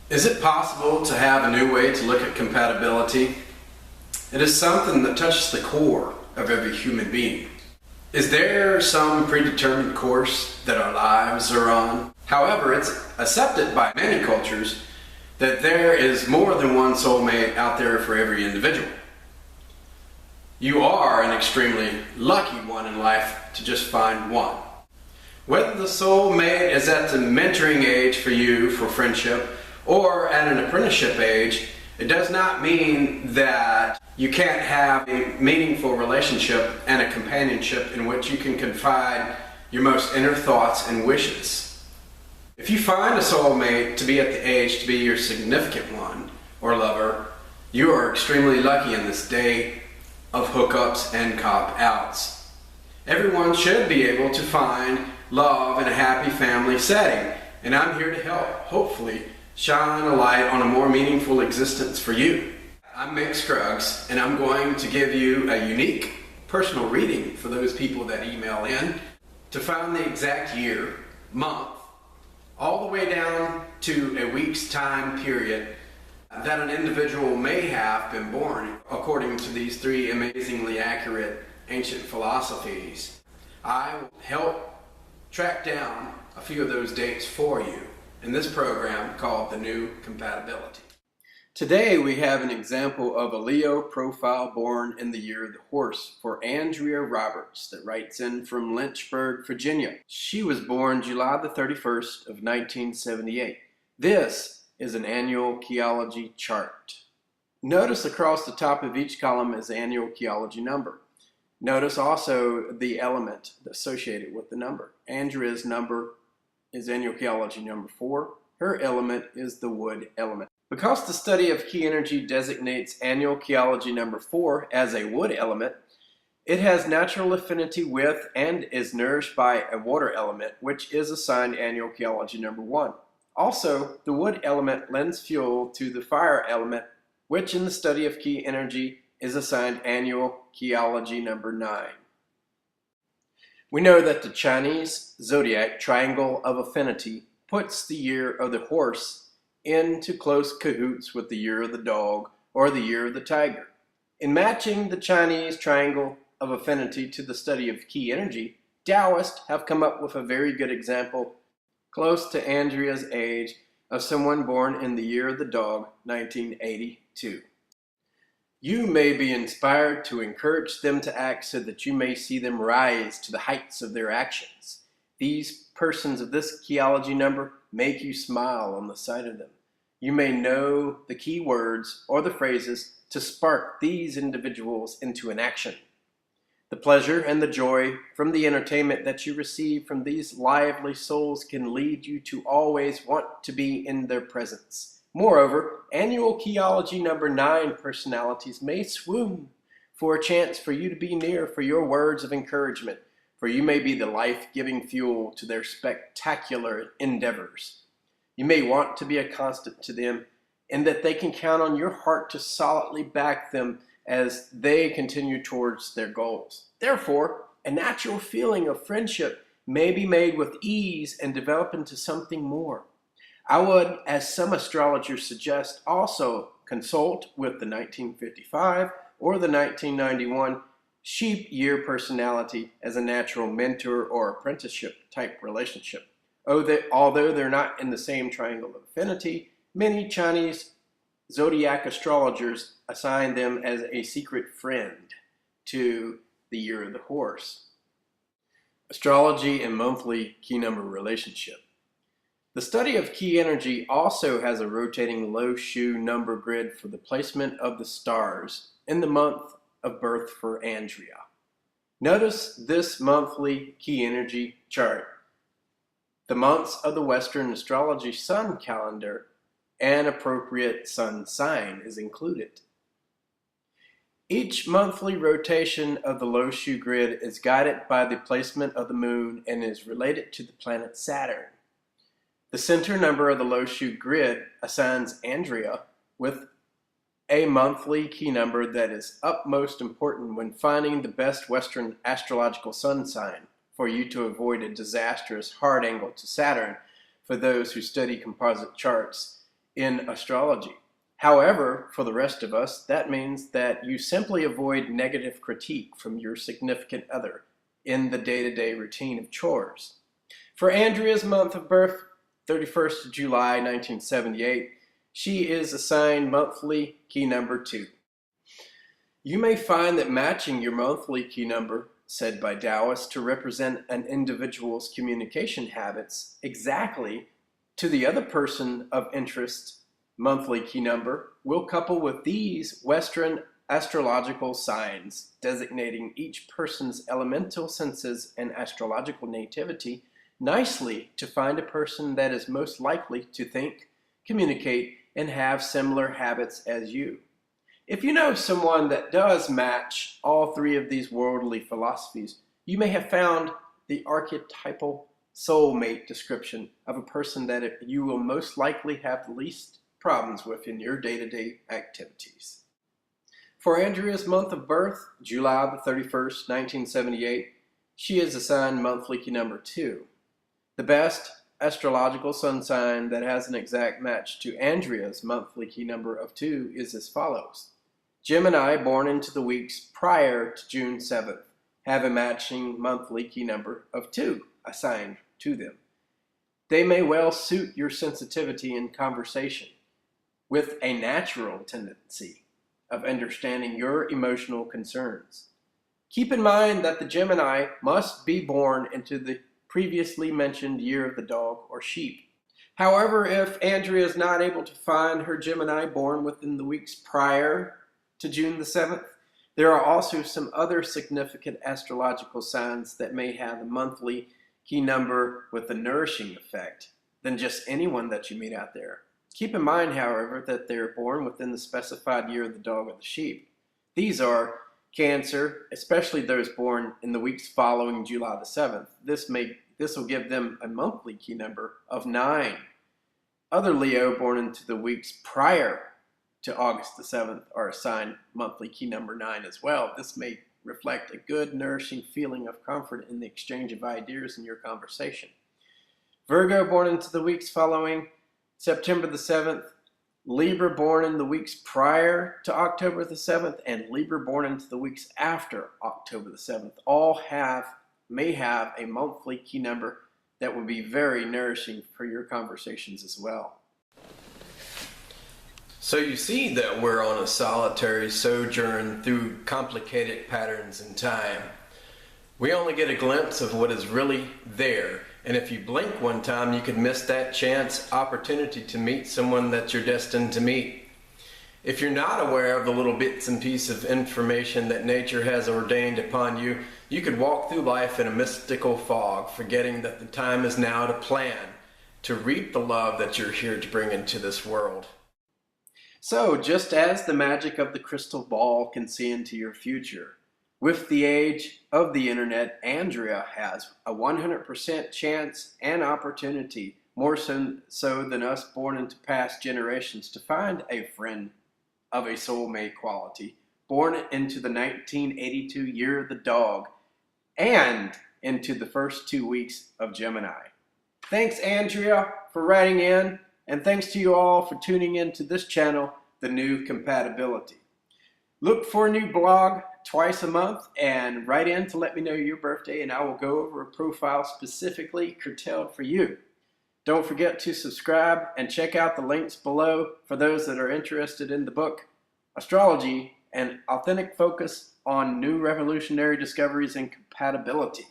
Is it possible to have a new way to look at compatibility? It is something that touches the core of every human being. Is there some predetermined course that our lives are on? However, it's accepted by many cultures that there is more than one soulmate out there for every individual. You are an extremely lucky one in life to just find one. Whether the soulmate is at the mentoring age for you for friendship or at an apprenticeship age, it does not mean that you can't have a meaningful relationship and a companionship in which you can confide your most inner thoughts and wishes. If you find a soulmate to be at the age to be your significant one or lover, you are extremely lucky in this day of hookups and cop-outs. Everyone should be able to find love in a happy family setting, and I'm here to help, hopefully, shine a light on a more meaningful existence for you. I'm Mick Scruggs, and I'm going to give you a unique personal reading for those people that email in to find the exact year, month, all the way down to a week's time period that an individual may have been born according to these three amazingly accurate ancient philosophies. I will help track down a few of those dates for you in this program called The New Compatibility. Today we have an example of a Leo profile born in the year of the horse for Andrea Roberts that writes in from Lynchburg, Virginia. She was born July the 31st of 1978. This is an annual Ki-ology chart. Notice across the top of each column is the annual Ki-ology number. Notice also the element associated with the number. Andrea's number is annual Ki-ology number 4. Her element is the wood element. Because the study of Ki energy designates annual Ki-ology number 4 as a wood element, it has natural affinity with and is nourished by a water element, which is assigned annual Ki-ology number 1. Also, the wood element lends fuel to the fire element, which in the study of Ki energy is assigned annual Ki-ology number 9. We know that the Chinese zodiac triangle of affinity puts the year of the horse into close cahoots with the year of the dog or the year of the tiger. In matching the Chinese triangle of affinity to the study of Ki energy, Taoists have come up with a very good example close to Andrea's age of someone born in the year of the dog, 1982. You may be inspired to encourage them to act so that you may see them rise to the heights of their actions. These persons of this Ki-ology number make you smile on the sight of them. You may know the key words or the phrases to spark these individuals into an action. The pleasure and the joy from the entertainment that you receive from these lively souls can lead you to always want to be in their presence. Moreover, annual Ki-ology number 9 personalities may swoon for a chance for you to be near for your words of encouragement, for you may be the life-giving fuel to their spectacular endeavors. You may want to be a constant to them, and that they can count on your heart to solidly back them as they continue towards their goals. Therefore, a natural feeling of friendship may be made with ease and develop into something more. I would, as some astrologers suggest, also consult with the 1955 or the 1991 sheep year personality as a natural mentor or apprenticeship type relationship. Although they're not in the same triangle of affinity, many Chinese zodiac astrologers assign them as a secret friend to the year of the horse. Astrology and monthly Ki number relationship. The study of Ki energy also has a rotating low shoe number grid for the placement of the stars in the month of birth for Andrea. Notice this monthly Ki energy chart. The months of the Western astrology sun calendar and appropriate sun sign is included. Each monthly rotation of the low shoe grid is guided by the placement of the moon and is related to the planet Saturn. The center number of the low shoe grid assigns Andrea with a monthly Ki number that is utmost important when finding the best Western astrological sun sign for you to avoid a disastrous hard angle to Saturn for those who study composite charts in astrology. However, for the rest of us, that means that you simply avoid negative critique from your significant other in the day-to-day routine of chores. For Andrea's month of birth, 31st of July 1978, she is assigned monthly key number 2. You may find that matching your monthly key number, said by Taoists to represent an individual's communication habits exactly to the other person of interest monthly key number, will couple with these Western astrological signs designating each person's elemental senses and astrological nativity nicely to find a person that is most likely to think, communicate, and have similar habits as you. If you know someone that does match all 3 of these worldly philosophies, you may have found the archetypal soulmate description of a person that you will most likely have the least problems with in your day-to-day activities. For Andrea's month of birth, July the 31st, 1978, she is assigned monthly key number 2. The best astrological sun sign that has an exact match to Andrea's monthly key number of 2 is as follows. Gemini, born into the weeks prior to June 7th, have a matching monthly key number of 2 assigned to them. They may well suit your sensitivity in conversation, with a natural tendency of understanding your emotional concerns. Keep in mind that the Gemini must be born into the previously mentioned year of the dog or sheep. However, if Andrea is not able to find her Gemini born within the weeks prior to June the 7th, there are also some other significant astrological signs that may have a monthly key number with a nourishing effect than just anyone that you meet out there. Keep in mind, however, that they're born within the specified year of the dog or the sheep. These are Cancer, especially those born in the weeks following July the 7th. This will give them a monthly key number of 9. Other Leo born into the weeks prior to August the 7th are assigned monthly key number 9 as well. This may reflect a good, nourishing feeling of comfort in the exchange of ideas in your conversation. Virgo born into the weeks following September the 7th, Libra born in the weeks prior to October the 7th, and Libra born into the weeks after October the 7th all may have a monthly key number that will be very nourishing for your conversations as well. So you see that we're on a solitary sojourn through complicated patterns in time. We only get a glimpse of what is really there. And if you blink one time, you could miss that chance opportunity to meet someone that you're destined to meet. If you're not aware of the little bits and pieces of information that nature has ordained upon you, you could walk through life in a mystical fog, forgetting that the time is now to plan, to reap the love that you're here to bring into this world. So, just as the magic of the crystal ball can see into your future, with the age of the internet, Andrea has a 100% chance and opportunity, more so than us born into past generations, to find a friend of a soulmate quality, born into the 1982 year of the dog, and into the first 2 weeks of Gemini. Thanks, Andrea, for writing in, and thanks to you all for tuning in to this channel, The New Compatibility. Look for a new blog twice a month and write in to let me know your birthday, and I will go over a profile specifically curtailed for you. Don't forget to subscribe and check out the links below for those that are interested in the book Astrology, an Authentic Focus on New Revolutionary Discoveries in Compatibility.